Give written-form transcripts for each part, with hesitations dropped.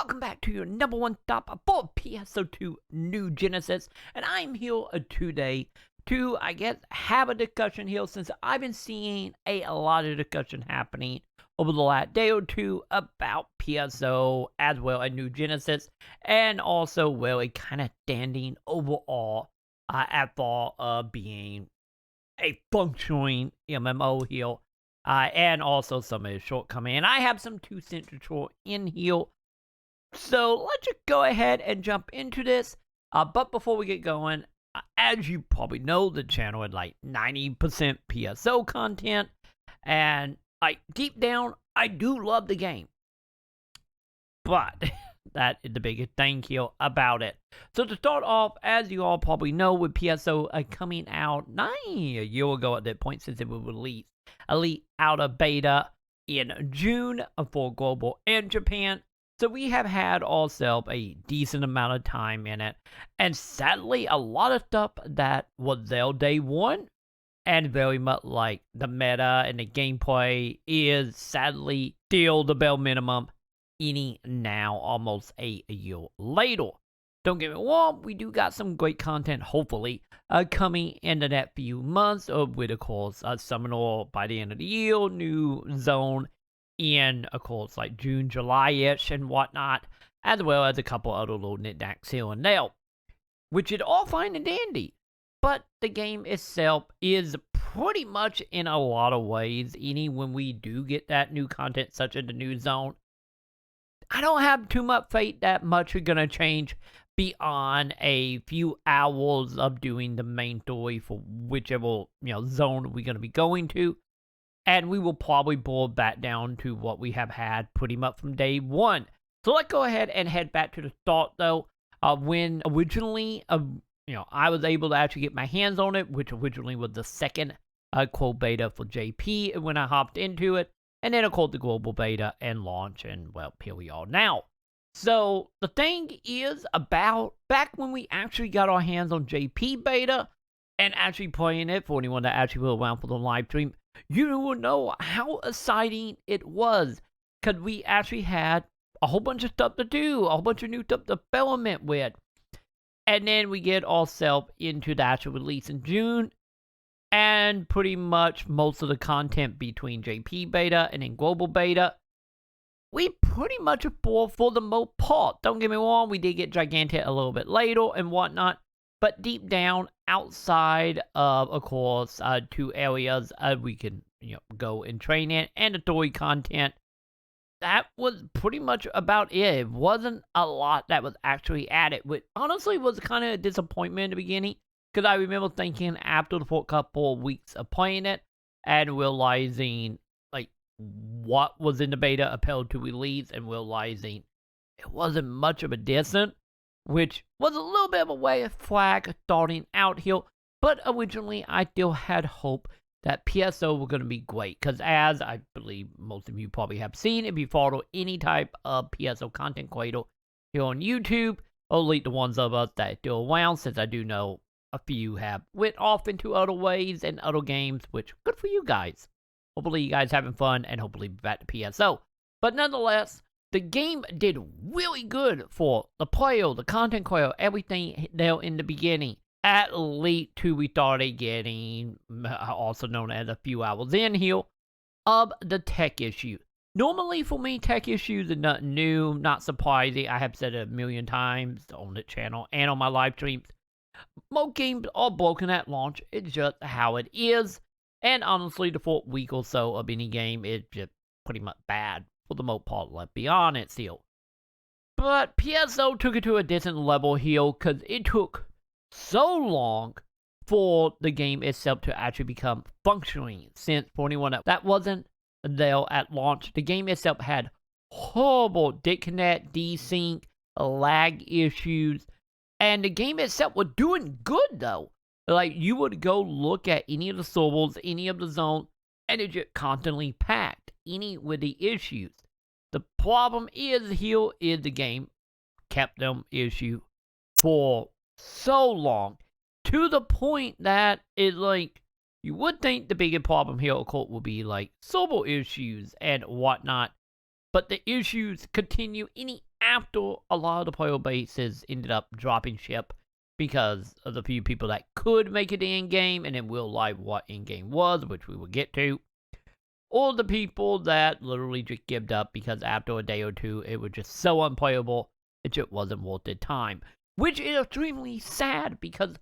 welcome back to your number one stop for PSO2 New Genesis. And I'm here today to, have a discussion here since I've been seeing a lot of discussion happening over the last day or two about PSO as well as New Genesis, and also, well, it kind of standing overall at far being a functioning MMO here, and also some of the shortcomings. And I have some 2 cents short in here. So let's just go ahead and jump into this. But before we get going, as you probably know, the channel is like 90% PSO content. And deep down, I do love the game. But that is the biggest thing here about it. So to start off, as you all probably know, with PSO coming out a year ago at that point, since it was released Elite out of beta in June for global and Japan. So we have had ourselves a decent amount of time in it. And sadly, a lot of stuff that was there day one, and very much like the meta and the gameplay, is sadly still the bare minimum any now, almost a year later. Don't get me wrong, we do got some great content, hopefully, coming in the next few months, with, of course, Summoner by the end of the year, new zone in, of course, like June, July-ish and whatnot, as well as a couple other little knickknacks here and there, which is all fine and dandy. But the game itself is pretty much, in a lot of ways, when we do get that new content, such as the new zone, I don't have too much faith that much is going to change beyond a few hours of doing the main story for whichever zone we're going to be going to. And we will probably boil back down to what we have had pretty much from day one. So let's go ahead and head back to the start, though. When originally, I was able to actually get my hands on it, which originally was the second quote beta for JP when I hopped into it. And then, of course, the global beta and launch, and, well, here we are now. So the thing is, about back when we actually got our hands on JP beta and actually playing it, for anyone that actually was around for the live stream, you will know how exciting it was, because we actually had a whole bunch of stuff to do, a whole bunch of new stuff to experiment with. And then we get ourselves into the actual release in June, and pretty much most of the content between JP beta and then global beta, we pretty much are for the most part. Don't get me wrong, we did get Gigantic a little bit later and whatnot, but deep down, outside of course, 2 areas we can go and train in, and the story content, that was pretty much about it. It wasn't a lot that was actually added, which honestly was kind of a disappointment in the beginning, because I remember thinking after the first couple of weeks of playing it and realizing what was in the beta appealed to release, and realizing it wasn't much of a distance, which was a little bit of a way flag starting out here. But originally, I still had hope that PSO were going to be great, because as I believe most of you probably have seen, if you follow any type of PSO content creator here on YouTube, or at least the ones of us that are still around, since I do know a few have went off into other ways and other games, which good for you guys. Hopefully you guys having fun, and hopefully back to PSO. But nonetheless, the game did really good for the player, the content creator, everything there in the beginning. At least till we started getting, also known as a few hours in here, of the tech issue. Normally for me, tech issues are nothing new, not surprising. I have said it a million times on the channel and on my live streams. Most games are broken at launch. It's just how it is. And honestly, the 4th week or so of any game is just pretty much bad for the most part, let's be honest here. But PSO took it to a decent level here, because it took so long for the game itself to actually become functioning. Since for anyone that wasn't there at launch, the game itself had horrible disconnect, desync, lag issues, and the game itself was doing good though. Like, you would go look at any of the servers, any of the zones, and it just constantly packed, any with the issues. The problem is here is the game kept them issue for so long, to the point that it, you would think the biggest problem here, of course, would be server issues and whatnot, but the issues continue any after a lot of the player bases ended up dropping ship because of the few people that could make it in-game, and then we'll live what in-game was, which we will get to. Or the people that literally just gave up because after a day or two, it was just so unplayable, it just wasn't worth the time. Which is extremely sad because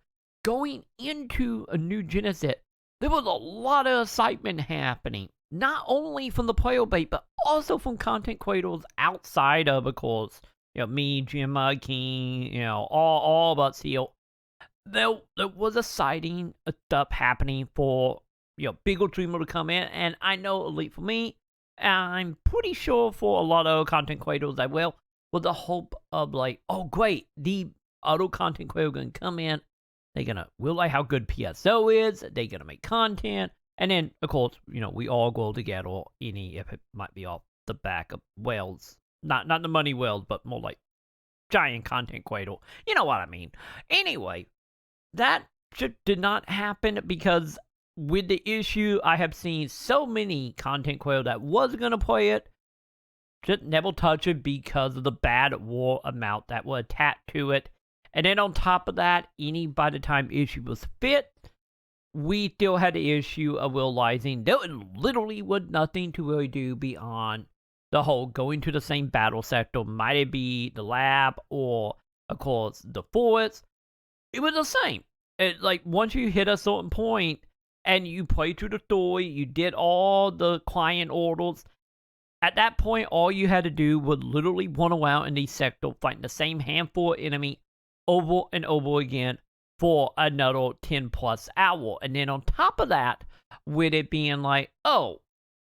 going into a new Genesis, there was a lot of excitement happening. Not only from the player base, but also from content creators outside of course, me, Jim, King, all but Seal. There was exciting stuff happening for bigger streamer to come in, and I know at least for me, I'm pretty sure for a lot of content creators as well, with the hope of like, oh great, the other content creator gonna come in, they're gonna realize how good PSO is, they're gonna make content, and then of course, we all go together, if it might be off the back of whales, not the money whales, but more like giant content creator, you know what I mean. Anyway, that just did not happen because with the issue, I have seen so many content creators that was going to play it, just never touch it because of the bad war amount that was attached to it. And then on top of that, by the time issue was fit, we still had the issue of realizing there literally was nothing to really do beyond the whole going to the same battle sector, might it be the lab or, of course, the forest. It was the same. Like, once you hit a certain point, and you play through the story, you did all the client orders. At that point, all you had to do was literally run around in the sector, fighting the same handful of enemy over and over again for another 10 plus hour. And then on top of that, with it being like, oh,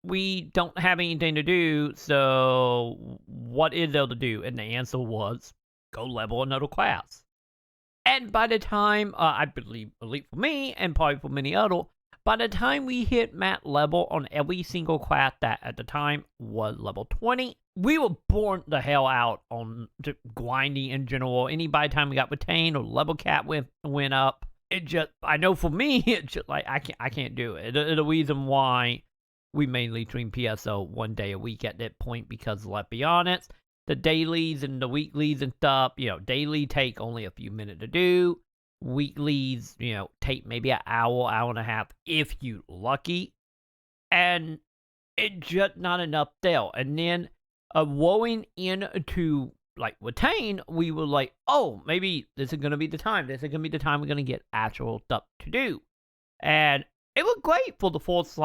we don't have anything to do, so what is there to do? And the answer was, go level another class. And by the time, I believe, at least for me, and probably for many others, by the time we hit max level on every single class that at the time was level 20, we were burnt the hell out on just grinding in general. By the time we got retained or level cap went up, it just, I know for me, it's just like, I can't do it. The reason why we mainly stream PSO one day a week at that point, because let's be honest, the dailies and the weeklies and stuff, daily take only a few minutes to do. Weeklies, take maybe an hour, hour and a half, if you lucky. And it's just not enough there. And then, going into, like, retain, we were like, oh, maybe this is going to be the time. This is going to be the time we're going to get actual stuff to do. And it was great for the first,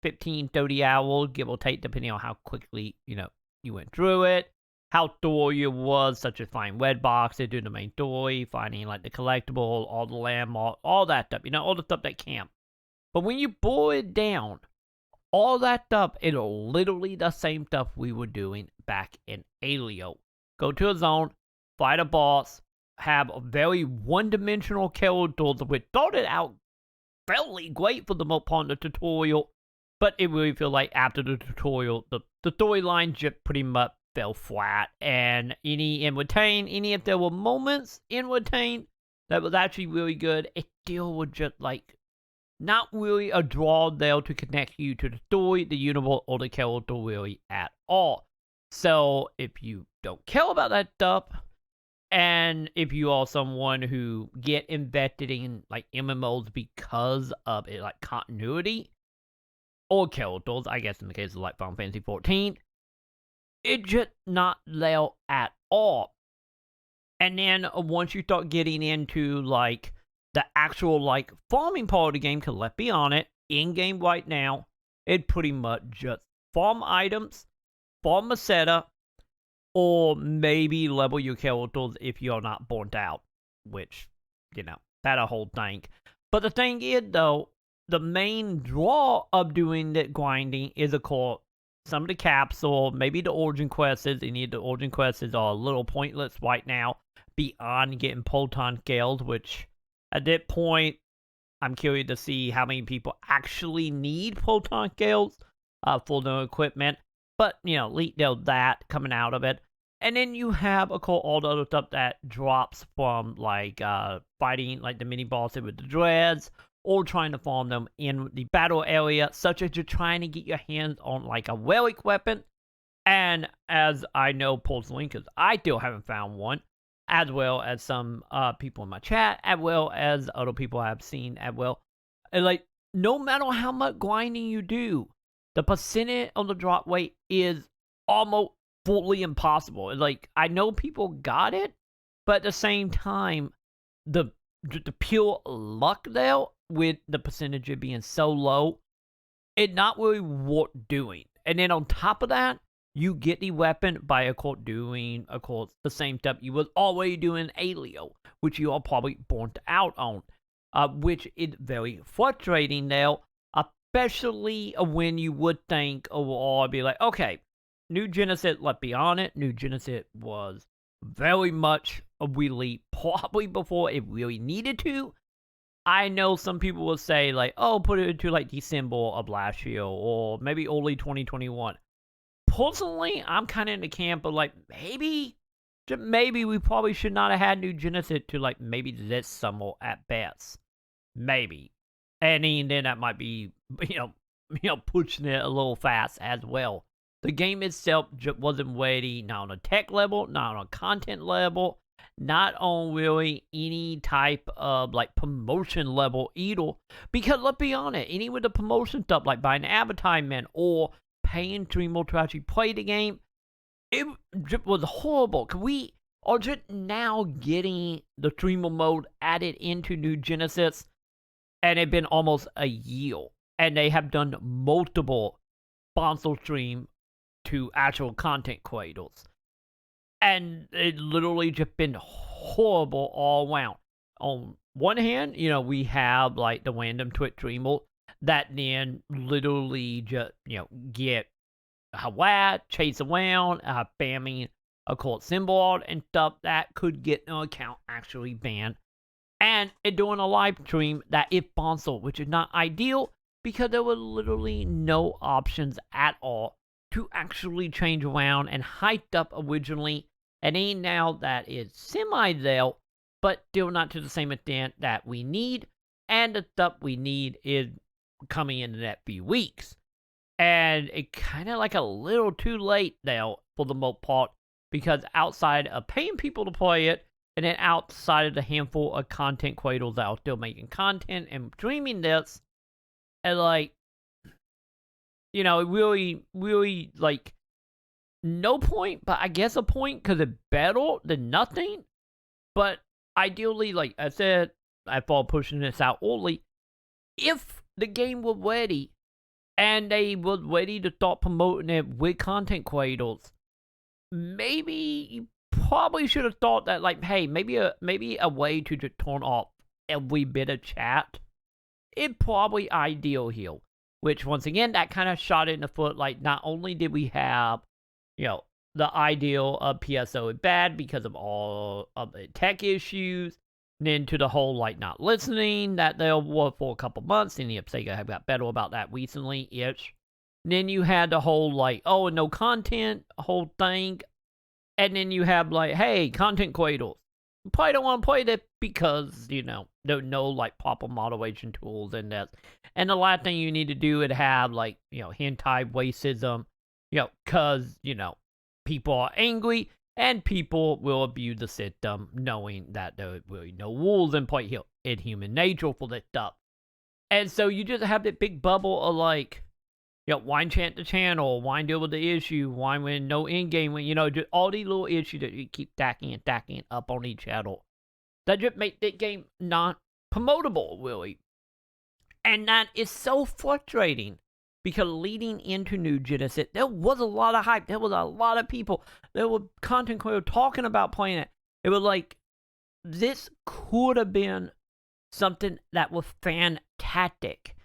15, 30 hours, give or take, depending on how quickly, you went through it. How thorough you was, such as finding red boxes, doing the main story, finding like the collectible, all the landmark, all that stuff, all the stuff that camp. But when you boil it down, all that stuff is literally the same stuff we were doing back in Alio. Go to a zone, fight a boss, have a very one-dimensional characters, which started out fairly great for the most part of the tutorial, but it really feels like after the tutorial, the storyline just pretty much fell flat, and if there were moments in Retain that was actually really good, it still was just like not really a draw there to connect you to the story, the universe, or the character really at all. So if you don't care about that stuff, and if you are someone who get invested in like MMOs because of it, like continuity or characters, I guess in the case of like Final Fantasy 14. It's just not there at all. And then once you start getting into like the actual like farming part of the game, because let's be honest, in game right now, it pretty much just farm items, farm a setup, or maybe level your characters if you're not burnt out, which, that a whole thing. But the thing is though, the main draw of doing that grinding is of course some of the capsule, maybe the origin quests. Any of the origin quests are a little pointless right now, beyond getting Proton Scales, which at that point, I'm curious to see how many people actually need Proton Scales for their equipment. But, there's that coming out of it. And then you have, of course, all the other stuff that drops from, like, fighting, like, the mini-bosses with the dreads, or trying to farm them in the battle area, such as you're trying to get your hands on, like, a relic weapon. And as I know personally, because I still haven't found one, as well as some people in my chat, as well as other people I've seen, as well. And like, no matter how much grinding you do, the percentage of the drop rate is almost fully impossible. Like, I know people got it, but at the same time, the the pure luck there with the percentage of being so low, it not really worth doing. And then on top of that, you get the weapon by, of course, doing, of course, the same stuff you was already doing Alio, which you are probably burnt out on, which is very frustrating now, especially when you would think overall, be like, okay, New Genesis, let's be honest, New Genesis was very much a really probably before it really needed to. I know some people will say, like, oh, put it into, like, December of last year, or maybe early 2021. Personally, I'm kind of in the camp of, like, just maybe we probably should not have had New Genesis to, like, maybe this summer at best. Maybe. And then that might be, pushing it a little fast as well. The game itself just wasn't ready, not on a tech level, not on a content level, not on really any type of, like, promotion level either. Because let's be honest, any with the promotion stuff, like buying advertisement or paying streamers to actually play the game, it just was horrible. Cause we are just now getting the streamer mode added into New Genesis, and it's been almost a year, and they have done multiple sponsor stream to actual content creators, and it literally just been horrible all around. On one hand, we have, like, the random Twitch streamer that then literally just, get harassed, chase around, spamming a court symbol art and stuff that could get an account actually banned. And it doing a live stream that is sponsored, which is not ideal because there were literally no options at all to actually change around and hyped up originally. And then now that is semi there, but still not to the same extent that we need. And the stuff we need is coming in the next few weeks. And it kind of like a little too late now for the most part, because outside of paying people to play it, and then outside of the handful of content creators that are still making content and streaming this, and like, really, like, no point, but I guess a point, because it's better than nothing. But ideally, like I said, I thought pushing this out early, if the game was ready, and they were ready to start promoting it with content creators, maybe you probably should have thought that, like, hey, maybe a way to just turn off every bit of chat. It's probably ideal here. Which, once again, that kind of shot it in the foot. Like, not only did we have, the ideal of PSO is bad because of all of the tech issues, then to the whole, like, not listening that there were for a couple months, and the SEGA have got better about that recently-ish. Then you had the whole, like, oh, no content, whole thing. And then you have, like, hey, content creators, you probably don't want to play that because, there are no, like, proper moderation tools in this. And the last thing you need to do is have, like, hentai racism, because, people are angry, and people will abuse the system, knowing that there are really no rules in play here in human nature for this stuff. And so you just have that big bubble of, like, why chant the channel, why deal with the issue, why when no in-game, when, just all these little issues that you keep stacking up on each channel. That just make that game not promotable, really. And that is so frustrating, because leading into New Genesis, there was a lot of hype. There was a lot of people. There were content creators talking about playing it. It was like, this could have been something that was fantastic.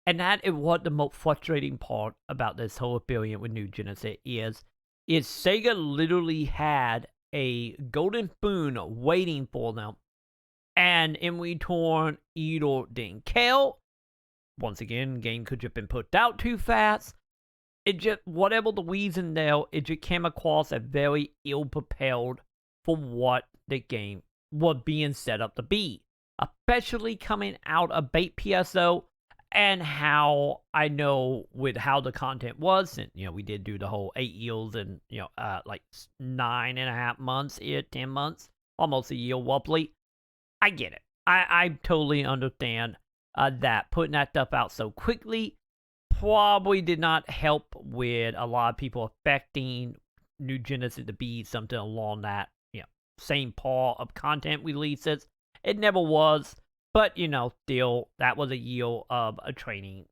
And that is what the most frustrating part about this whole experience with New Genesis is SEGA literally had a golden spoon waiting for them. And in return, either didn't care. Once again, game could have been put out too fast. It just, whatever the reason there, it just came across as very ill-prepared for what the game was being set up to be. Especially coming out of bait PSO, And how I know with how the content was, and we did do the whole 8 years and like 9.5 months, 10 months, almost a year, roughly. I get it. I totally understand that putting that stuff out so quickly probably did not help with a lot of people affecting New Genesis to be something along that same par of content releases. It never was. But, still, that was a year of a training.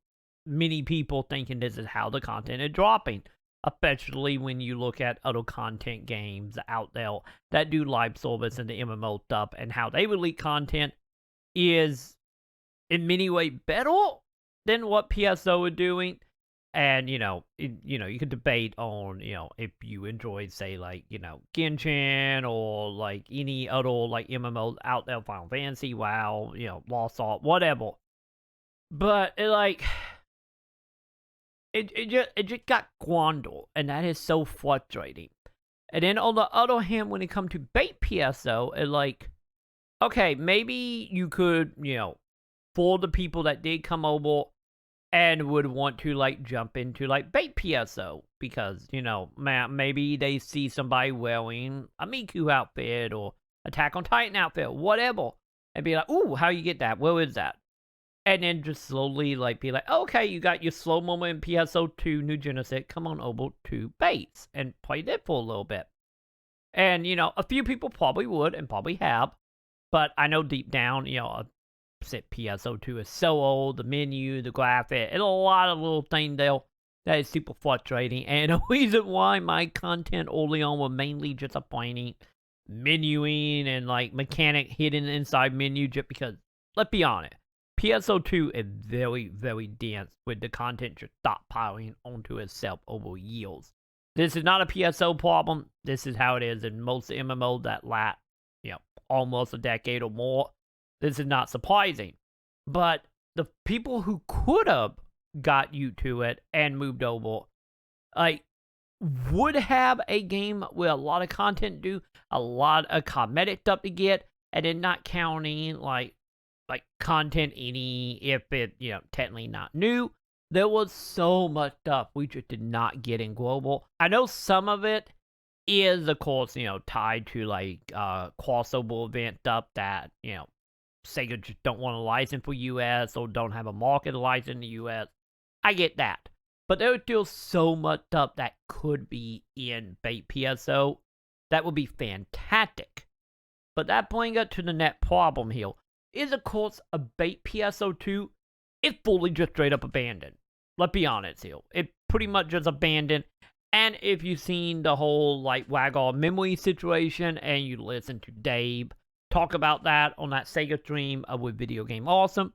Many people thinking this is how the content is dropping, especially when you look at other content games out there that do live service and the MMO stuff, and how they release content is in many ways better than what PSO is doing. And, you could debate on, if you enjoy, say, like, Genshin or, like, any other, like, MMOs out there, Final Fantasy, WoW, Lost Ark, whatever. But, it just got squandered, and that is so frustrating. And then, on the other hand, when it comes to bait PSO, it's like, okay, maybe you could, for the people that did come over and would want to, like, jump into, like, bait PSO. Because, maybe they see somebody wearing a Miku outfit or Attack on Titan outfit, whatever. And be like, ooh, how you get that? Where is that? And then just slowly, like, be like, okay, you got your slow moment in PSO2 New Genesis. Come on over to baits and play that for a little bit. And, a few people probably would and probably have. But I know deep down, PSO2 is so old, the menu, the graphic, and a lot of little things there that is super frustrating. And the reason why my content early on was mainly just disappointing, menuing and like mechanic hidden inside menu, just because, let's be honest, PSO2 is very, very dense with the content just stockpiling onto itself over years. This is not a PSO problem. This is how it is in most MMOs that last, almost a decade or more. This is not surprising. But the people who could have got you to it and moved over, like, would have a game with a lot of content to do, a lot of cosmetic stuff to get, and then not counting, like content any, if it, technically not new. There was so much stuff we just did not get in global. I know some of it is, of course, tied to, like, crossover event stuff that, SEGA just don't want a license for US or don't have a market license in the US. I get that. But there was still so much stuff that could be in bait PSO that would be fantastic. But that brings us to the net problem here. Is, of course, a bait PSO2 is fully just straight up abandoned. Let's be honest here. It pretty much just abandoned. And if you've seen the whole, like, Waggle memory situation and you listen to Dave talk about that on that SEGA stream with Video Game Awesome,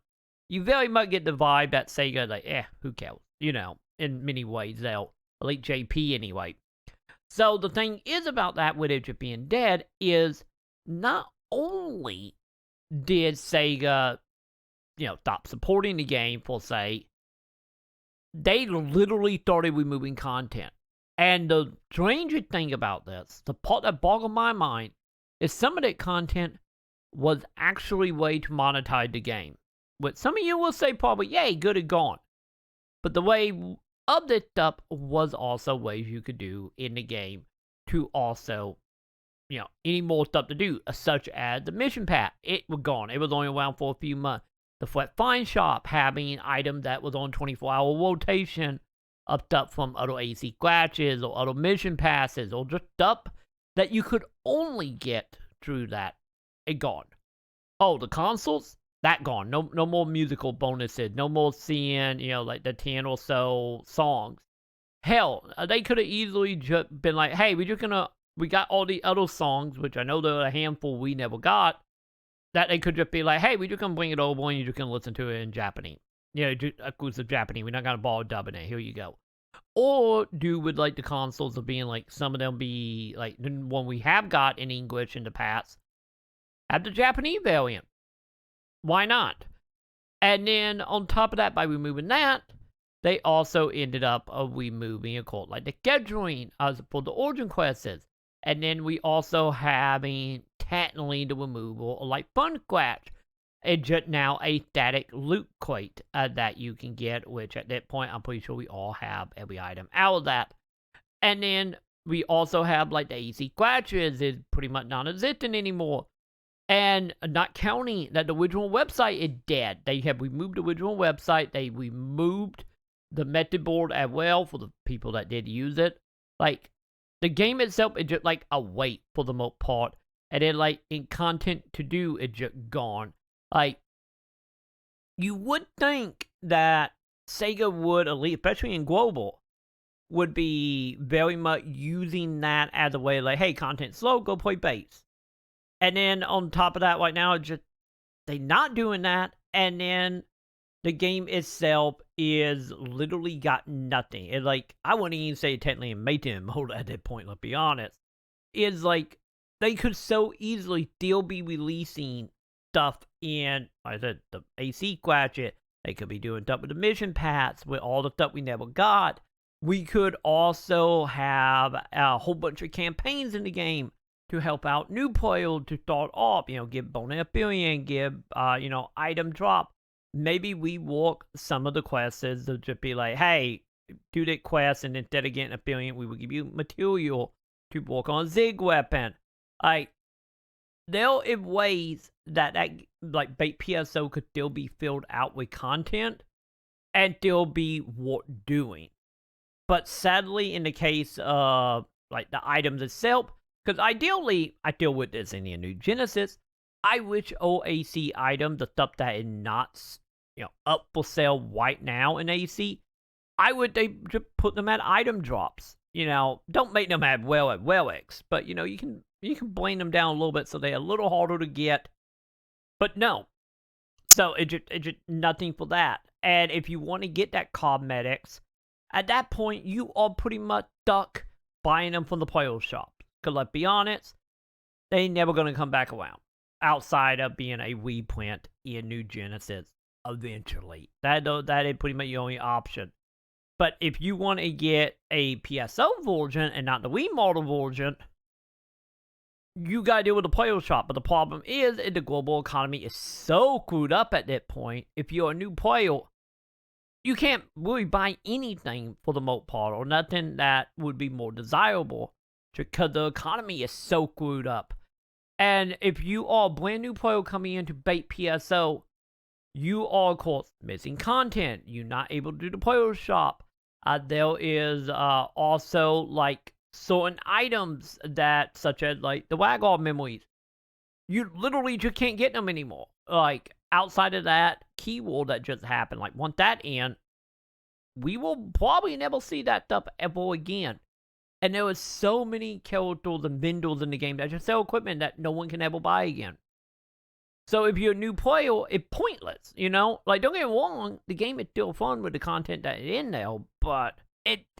you very much get the vibe that SEGA, like, who cares? In many ways, they'll, at least JP anyway. So the thing is about that with it just being dead is not only did SEGA, stop supporting the game for, say, they literally started removing content. And the strangest thing about this, the part that boggled my mind, is some of that content was actually way to monetize the game. But some of you will say probably, yay, good and gone. But the way of this stuff was also ways you could do in the game to also, any more stuff to do, such as the mission pack. It was gone. It was only around for a few months. The Flat Find Shop having items that was on 24-hour rotation of stuff from other AC scratches or other mission passes or just stuff that you could only get through that. It gone. Oh, the consoles? That gone. No more musical bonuses. No more seeing, like the 10 or so songs. Hell, they could have easily just been like, hey, we got all the other songs, which I know there were a handful we never got, that they could just be like, hey, we just gonna bring it over and you're just gonna listen to it in Japanese. Exclusive Japanese. We're not gonna bother dubbing it. Here you go. Or do with, like, the consoles of being, like, some of them be, like, the one we have got in English in the past, have the Japanese variant. Why not? And then, on top of that, by removing that, they also ended up removing, of course, like, the scheduling for the Origin quests. And then we also having, technically, the removal of, like, Fun Scratch, It's just now a static loot crate that you can get, which at that point, I'm pretty sure we all have every item out of that. And then we also have like the AC scratches is pretty much non-existent anymore. And not counting that the original website is dead. They have removed the original website. They removed the method board as well for the people that did use it. Like, the game itself is just like a wait for the most part. And then, like, in content to do, it's just gone. Like, you would think that SEGA would, at least, especially in global, would be very much using that as a way, like, hey, content's slow, go play base. And then on top of that, right now, it's just they not doing that. And then the game itself is literally got nothing. It's like, I wouldn't even say technically in maintenance mode at that point, let's be honest. It's like, they could so easily still be releasing stuff in, like I said, the AC Scratchet. They could be doing stuff with the mission paths, with all the stuff we never got. We could also have a whole bunch of campaigns in the game to help out new players to start off, give bonus experience, give, item drop. Maybe we work some of the quests to just be like, hey, do that quest, and instead of getting experience, we will give you material to work on Zig weapon. Like, there are ways that like, bait PSO could still be filled out with content and still be worth doing. But sadly, in the case of, like, the items itself, because ideally, I deal with this in the New Genesis, I wish OAC items, the stuff that is not, up for sale right now in AC, they just put them at item drops. Don't make them at Relics, but, you can blame them down a little bit so they're a little harder to get. But no. So it's just nothing for that. And if you want to get that cosmetics, at that point, you are pretty much stuck buying them from the player shop. Because let's be honest, they ain't never going to come back around. Outside of being a reprint in New Genesis eventually. That is pretty much your only option. But if you want to get a PSO version and not the Wii model version, you got to deal with the player shop. But the problem is, the global economy is so screwed up at that point. If you're a new player, you can't really buy anything for the most part, or nothing that would be more desirable, because the economy is so screwed up. And if you are a brand new player coming in to bait PSO, you are, of course, missing content. You're not able to do the player shop. There is also, like, certain items that, such as, like, the Wagall memories. You literally just can't get them anymore. Like, outside of that keyword that just happened, like, once that in, we will probably never see that stuff ever again. And there are so many characters and vendors in the game that just sell equipment that no one can ever buy again. So if you're a new player, it's pointless, Like, don't get me wrong, the game is still fun with the content that is in there, but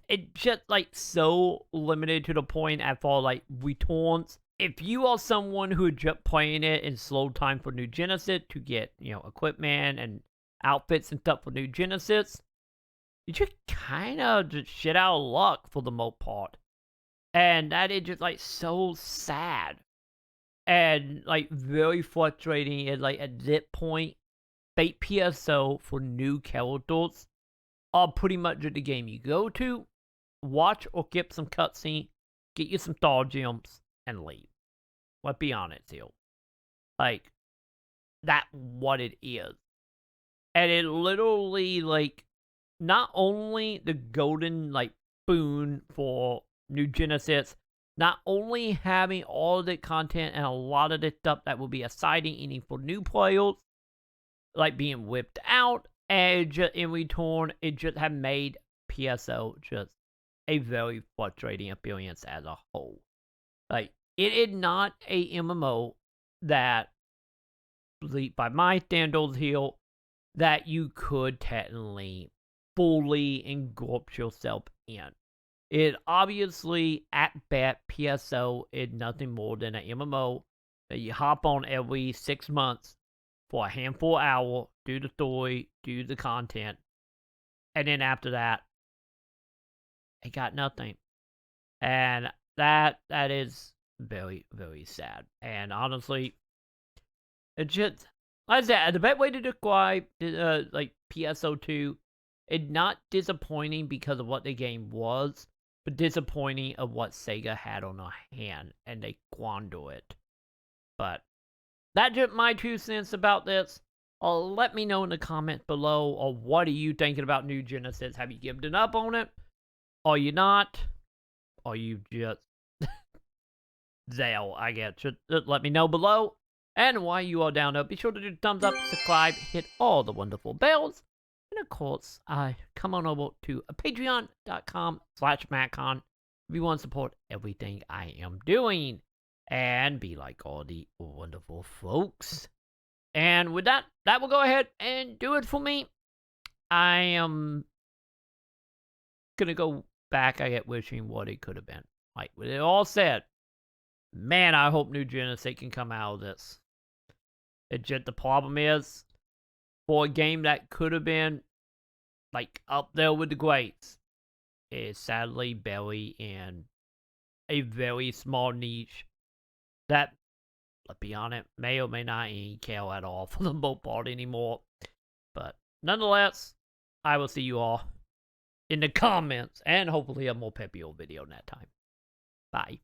it just, like, so limited to the point as far, like, returns. If you are someone who is just playing it in slow time for New Genesis to get, equipment and outfits and stuff for New Genesis, you just kind of just shit out of luck for the most part. And that is just, like, so sad. And, like, very frustrating. And, like, at that point, bait PSO for new characters are pretty much the game you go to, watch or get some cutscene, get you some star gems, and leave. Let's be honest here. Like, that's what it is. And it literally, like, not only the golden, like, boon for New Genesis, not only having all the content and a lot of the stuff that will be exciting for new players, like being whipped out, and just in return, it just have made PSO just a very frustrating experience as a whole. Like, it is not a MMO that, by my standards here, that you could technically fully engulf yourself in. It obviously, at best, PSO is nothing more than an MMO that you hop on every 6 months for a handful of hours, do the story, do the content, and then after that, it got nothing. And that is very, very sad. And honestly, it just, like I said, the best way to describe like PSO2, it's not disappointing because of what the game was, but disappointing of what Sega had on their hand, and they squander it. But that's just my 2 cents about this. Let me know in the comments below, or what are you thinking about New Genesis? Have you given up on it? Are you not? Are you just there, I guess? Just let me know below. And while you are down there, be sure to do thumbs up, subscribe, hit all the wonderful bells. And of course, come on over to patreon.com/Maconn if you want to support everything I am doing. And be like all the wonderful folks. And with that, that will go ahead and do it for me. I am gonna go back, I get wishing what it could have been. Like, with it all said, man, I hope New Genesis can come out of this. It just, the problem is, for a game that could have been, like, up there with the greats, is sadly buried in a very small niche that, let's be honest, may or may not even care at all for the most part anymore. But nonetheless, I will see you all in the comments, and hopefully a more peppy old video in that time. Bye.